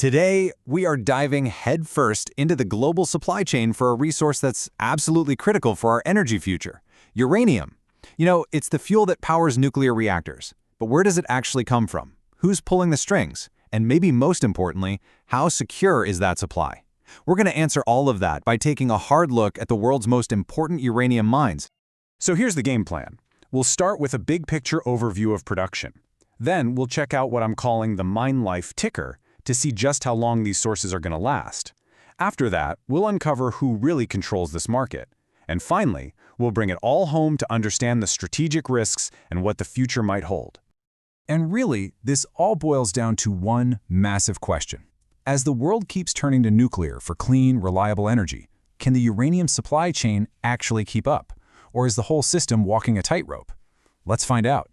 Today, we are diving headfirst into the global supply chain for a resource that's absolutely critical for our energy future: uranium. It's the fuel that powers nuclear reactors. But where does it actually come from? Who's pulling the strings? And maybe most importantly, how secure is that supply? We're going to answer all of that by taking a hard look at the world's most important uranium mines. So here's the game plan. We'll start with a big picture overview of production. Then we'll check out what I'm calling the mine life ticker to see just how long these sources are going to last. After that, we'll uncover who really controls this market. And finally, we'll bring it all home to understand the strategic risks and what the future might hold. And really, this all boils down to one massive question. As the world keeps turning to nuclear for clean, reliable energy, can the uranium supply chain actually keep up? Or is the whole system walking a tightrope? Let's find out.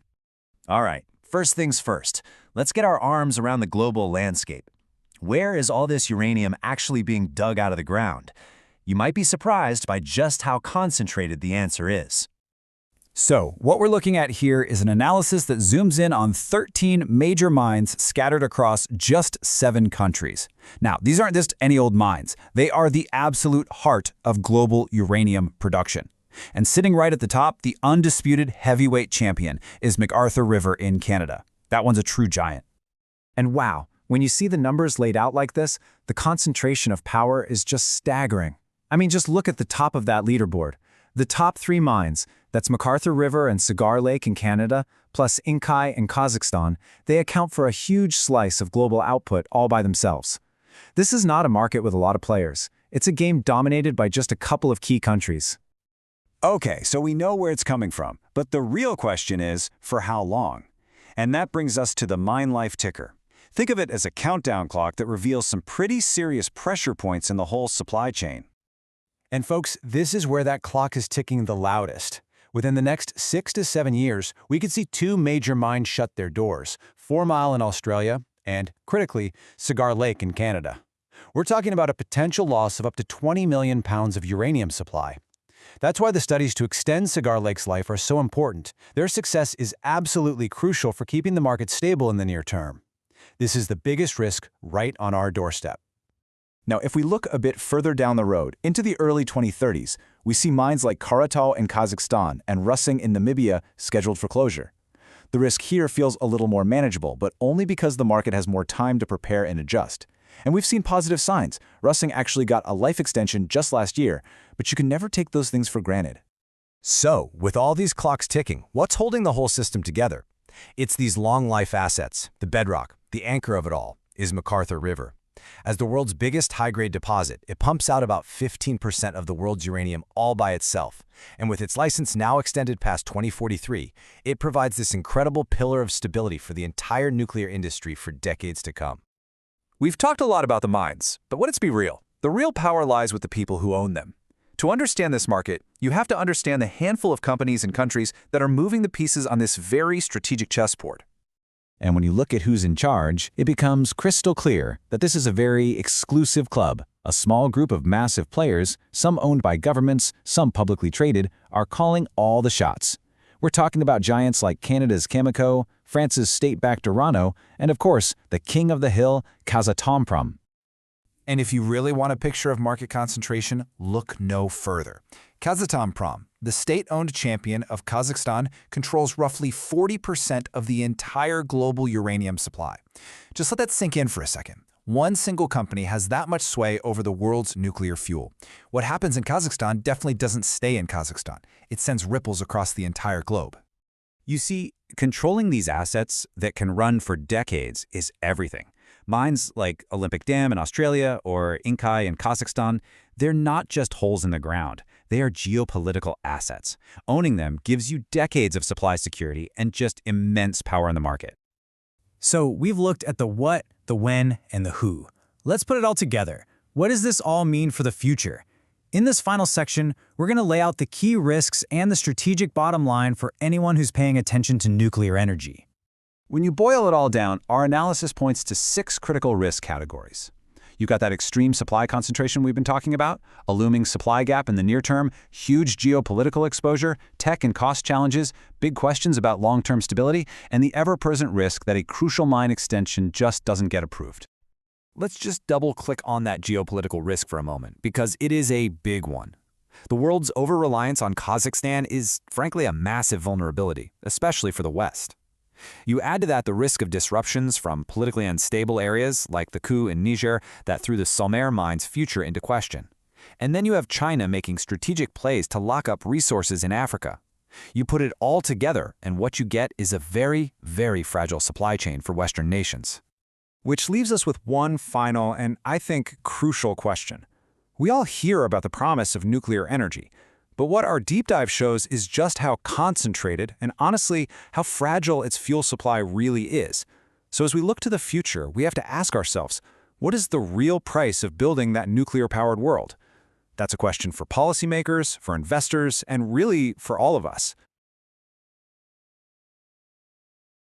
All right, first things first. Let's get our arms around the global landscape. Where is all this uranium actually being dug out of the ground? You might be surprised by just how concentrated the answer is. So, what we're looking at here is an analysis that zooms in on 13 major mines scattered across just 7 countries. Now, these aren't just any old mines. They are the absolute heart of global uranium production. And sitting right at the top, the undisputed heavyweight champion is McArthur River in Canada. That one's a true giant. And wow, when you see the numbers laid out like this, the concentration of power is just staggering. I mean, just look at the top of that leaderboard. The top 3 mines, that's McArthur River and Cigar Lake in Canada, plus Inkai in Kazakhstan, they account for a huge slice of global output all by themselves. This is not a market with a lot of players. It's a game dominated by just a couple of key countries. Okay, so we know where it's coming from, but the real question is, for how long? And that brings us to the mine life ticker. Think of it as a countdown clock that reveals some pretty serious pressure points in the whole supply chain. And folks, this is where that clock is ticking the loudest. Within the next 6 to 7 years, we could see 2 major mines shut their doors: 4 Mile in Australia and, critically, Cigar Lake in Canada. We're talking about a potential loss of up to 20 million pounds of uranium supply. That's why the studies to extend Cigar Lake's life are so important. Their success is absolutely crucial for keeping the market stable in the near term. This is the biggest risk right on our doorstep. Now, if we look a bit further down the road, into the early 2030s, we see mines like Karatau in Kazakhstan and Rössing in Namibia scheduled for closure. The risk here feels a little more manageable, but only because the market has more time to prepare and adjust. And we've seen positive signs. Rössing actually got a life extension just last year, but you can never take those things for granted. So, with all these clocks ticking, what's holding the whole system together? It's these long-life assets. The bedrock, the anchor of it all, is McArthur River. As the world's biggest high-grade deposit, it pumps out about 15% of the world's uranium all by itself. And with its license now extended past 2043, it provides this incredible pillar of stability for the entire nuclear industry for decades to come. We've talked a lot about the mines, but let's be real. The real power lies with the people who own them. To understand this market, you have to understand the handful of companies and countries that are moving the pieces on this very strategic chessboard. And when you look at who's in charge, it becomes crystal clear that this is a very exclusive club. A small group of massive players, some owned by governments, some publicly traded, are calling all the shots. We're talking about giants like Canada's Cameco, France's state-backed Uranium, and of course, the king of the hill, Kazakhstan. And if you really want a picture of market concentration, look no further. Kazakhstan, the state-owned champion of Kazakhstan, controls roughly 40% of the entire global uranium supply. Just let that sink in for a second. One single company has that much sway over the world's nuclear fuel. What happens in Kazakhstan definitely doesn't stay in Kazakhstan. It sends ripples across the entire globe. You see, controlling these assets that can run for decades is everything. Mines like Olympic Dam in Australia or Inkai in Kazakhstan, they're not just holes in the ground. They are geopolitical assets. Owning them gives you decades of supply security and just immense power in the market. So we've looked at the what, the when, and the who. Let's put it all together. What does this all mean for the future? In this final section, we're going to lay out the key risks and the strategic bottom line for anyone who's paying attention to nuclear energy. When you boil it all down, our analysis points to 6 critical risk categories. You've got that extreme supply concentration we've been talking about, a looming supply gap in the near term, huge geopolitical exposure, tech and cost challenges, big questions about long-term stability, and the ever-present risk that a crucial mine extension just doesn't get approved. Let's just double-click on that geopolitical risk for a moment, because it is a big one. The world's over-reliance on Kazakhstan is, frankly, a massive vulnerability, especially for the West. You add to that the risk of disruptions from politically unstable areas like the coup in Niger that threw the Salmer mine's future into question. And then you have China making strategic plays to lock up resources in Africa. You put it all together, and what you get is a very, very fragile supply chain for Western nations. Which leaves us with one final and, I think, crucial question. We all hear about the promise of nuclear energy, but what our deep dive shows is just how concentrated and, honestly, how fragile its fuel supply really is. So as we look to the future, we have to ask ourselves, what is the real price of building that nuclear-powered world? That's a question for policymakers, for investors, and really for all of us.